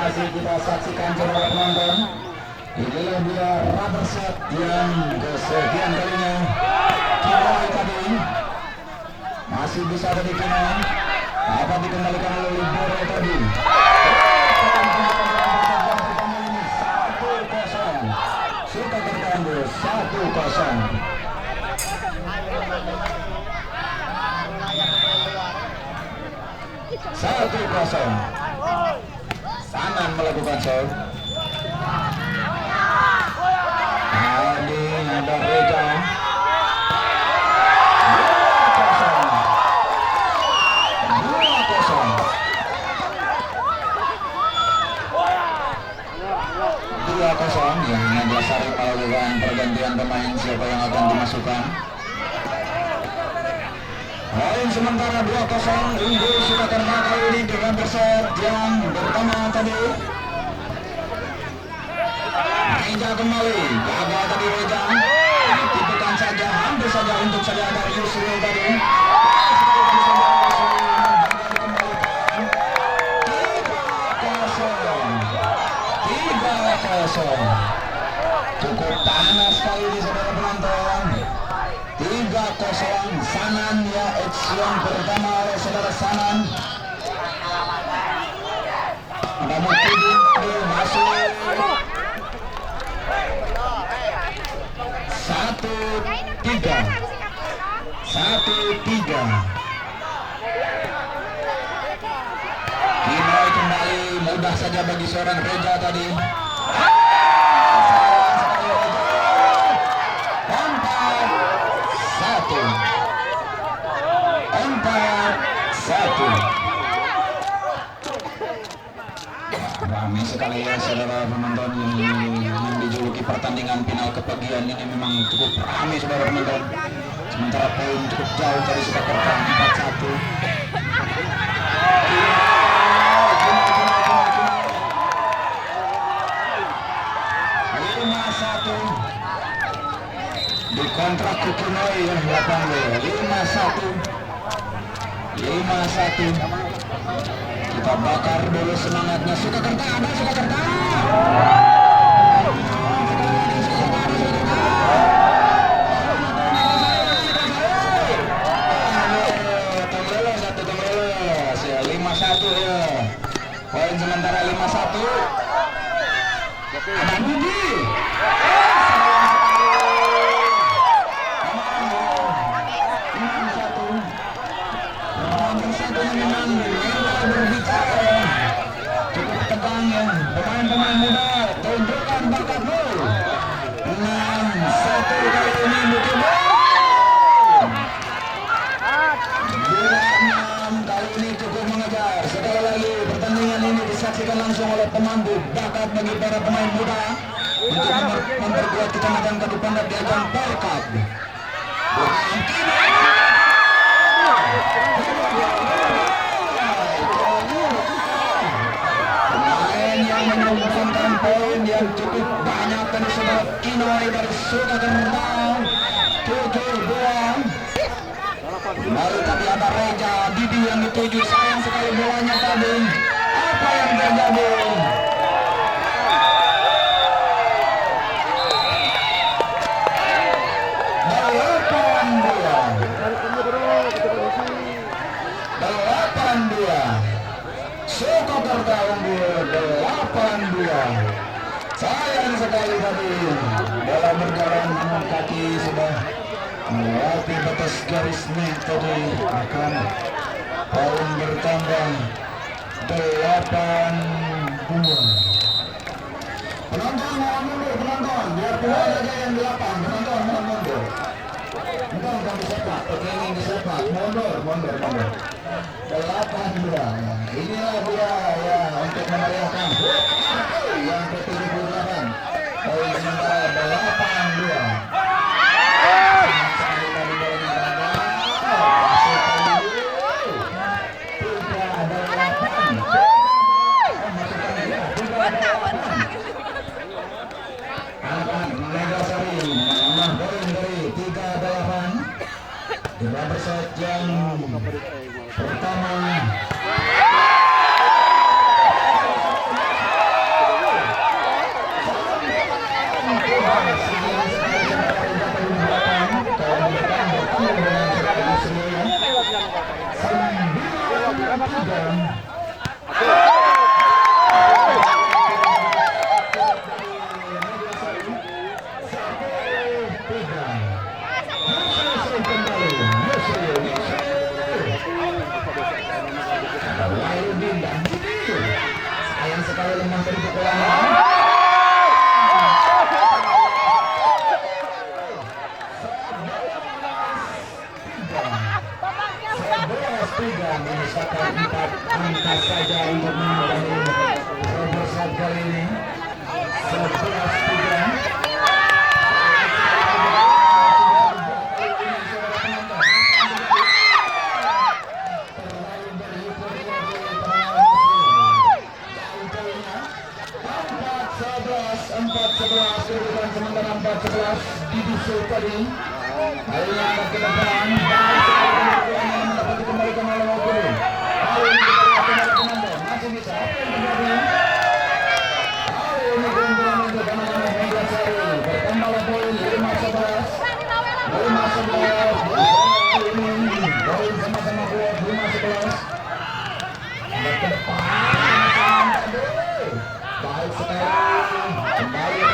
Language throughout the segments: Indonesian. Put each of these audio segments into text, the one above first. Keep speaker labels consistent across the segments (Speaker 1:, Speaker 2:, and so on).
Speaker 1: masih kita saksikan coba penonton. Inilah dia rubber set yang kesekian kalinya. Kinoi tadi masih bisa dari Kinoi, dapat dikembalikan oleh Libero tadi. 1-0 suka tertangguh 1-0. Satu kosong. Sanan melakukan serve. Tadi ada Reja. 2-0 yang Nagasari melakukan pergantian pemain, siapa yang akan dimasukkan. Poin sementara 2-0 unggul Surakarta kali ini dengan berset yang pertama tadi. Reja kembali, gagal tadi Reja. Ditipukan saja, hampir saja untuk saja dari Yusril tadi. 3-0. Cukup panas kali ini saudara penonton. 3-0 Sanan ya, yang pertama oleh saudara Sanan. Ada Mukidin masuk 1-3. Kinoi kembali, mudah saja bagi seorang Reja tadi. 4-1. Ramai sekali ya saudara penonton yang dijuluki pertandingan final kepagian ini, memang cukup ramai saudara penonton. Sementara poin cukup jauh dari Surakarta 4-1. Dikontrak Kinoi yang 5-1. Kita bakar dulu semangatnya. Surakarta ada Surakarta. Ya 5-1 ya. Poin sementara 5-1. Ada Budi. Memang berbicara cukup tegang ya, pemain-pemain muda tunjukkan bakatmu. 6-1 kali ini mungkin 2-6 kali ini cukup mengejar. Sekali lagi pertandingan ini disaksikan langsung oleh pemandu bakat bagi para pemain muda untuk memperkuat kita matang ke depan di ajang Perkap. Menyumbangkan poin yang cukup banyak dari saudara Kinoi dari Surakarta 7-2. Baru tadi ada Reja, Didi yang dituju, sayang sekali bolanya tadi. Apa yang terjadi? Surakarta unggul 8-2. Sayang sekali tadi dalam berjalan dengan kaki sudah melewati batas garis net tadi, akan poin bertambah 8-2. Penonton mohon mundur, penonton biar poin aja yang 8. Penonton mohon mundur. Penonton kami sepak, pertandingan disepak, mundur. 8-2. Inilah dia ya untuk memeriahkan yang ke-78. Poin sementara 8-2. Nagasari menambah poin dari 3-8 dengan berset yang pertama. 3 menyisakan 4 angka saja untuk menangani Robert saat kali ini. 11-3. Kedudukan sementara 4-11 di Bisul tadi. Akhirnya akan ke depan dan mendapat dikembalikan oleh Wakil. Kali ini kita lihat kembali penonton masih bisa apa yang terjadi. Kali ini keunggulan untuk anak-anak Megasari bertambah poin 5-11. 5-11. Kali ini poin sama-sama kuat 5-11. Ke depan. Baik sekali. Kembali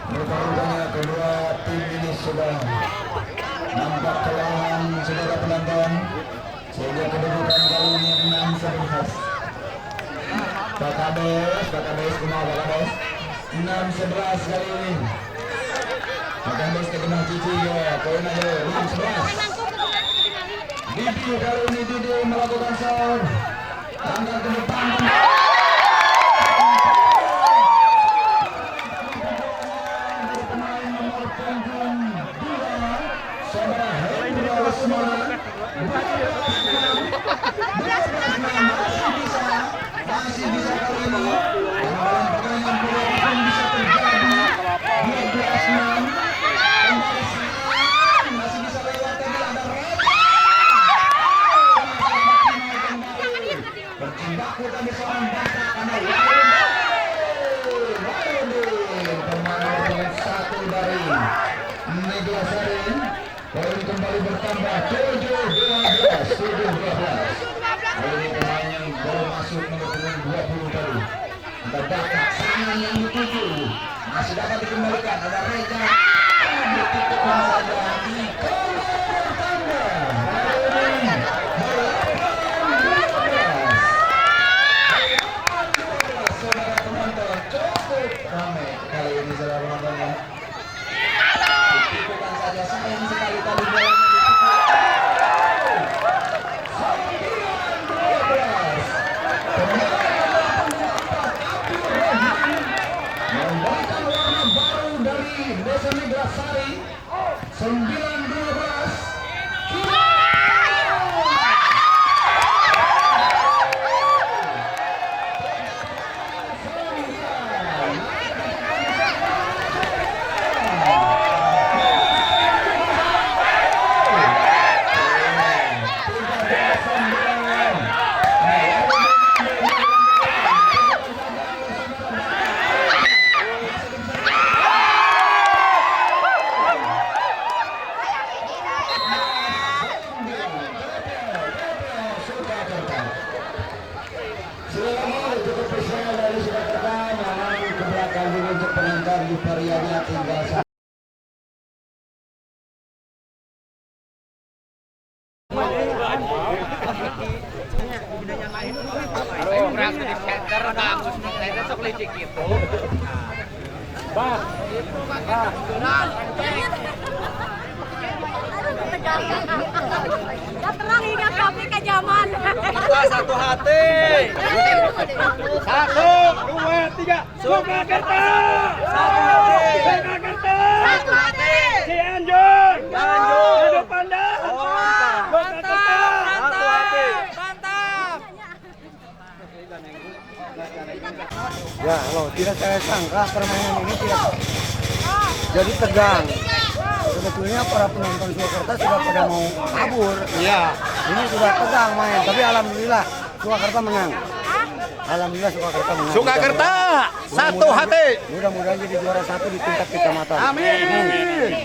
Speaker 1: Rupanya kedua tim ini sudah nampak kelelahan saudara penonton, sehingga kedudukan kali ini 6-11. Pak Kades, kumaha Pak Kades? 6-11 kali ini. Pak Kades terkena cici ya, poin aja 6-11. Didi kali ini Didi melakukan serve, angkat ke depan. Masih bisa kali ini pertandingan pun bisa terjadi 12-6. Masih bisa lewat tapi ada berjibaku tadi seorang Bata karena pemain satu dari Megasari. Poin kembali bertambah 7-12. Kali ini pemain yang baru masuk nomor 20 tadi. Ada Bata sana yang dituju. Masih dapat dikembalikan. Ada Reza. Ditutupkan saja. Saudara penonton cukup ramai kali ini saudara penontonnya. Ditutupkan saja, sayang sekali tadi bolanya memberikan warna baru dari Desa Megasari. 9-12. Untuk penonton euforianya tinggal
Speaker 2: terang hingga kami ke zaman.
Speaker 3: Satu hati. 1, 2, 3. Surakarta. Satu hati. Surakarta.
Speaker 2: Satu hati.
Speaker 3: Cianjur. Hidup Panda.
Speaker 2: Mantap.
Speaker 3: Satu hati.
Speaker 2: Mantap.
Speaker 4: Ya, loh, tidak saya sangka permainan ini tidak jadi tegang. Sebetulnya para penonton Surakarta sudah pada mau kabur.
Speaker 3: Iya.
Speaker 4: Ini sudah tegang main, tapi alhamdulillah Surakarta menang. Alhamdulillah Surakarta menang.
Speaker 3: Surakarta. Satu hati.
Speaker 4: Mudah-mudahan jadi juara 1 di tingkat kecamatan.
Speaker 3: Amin.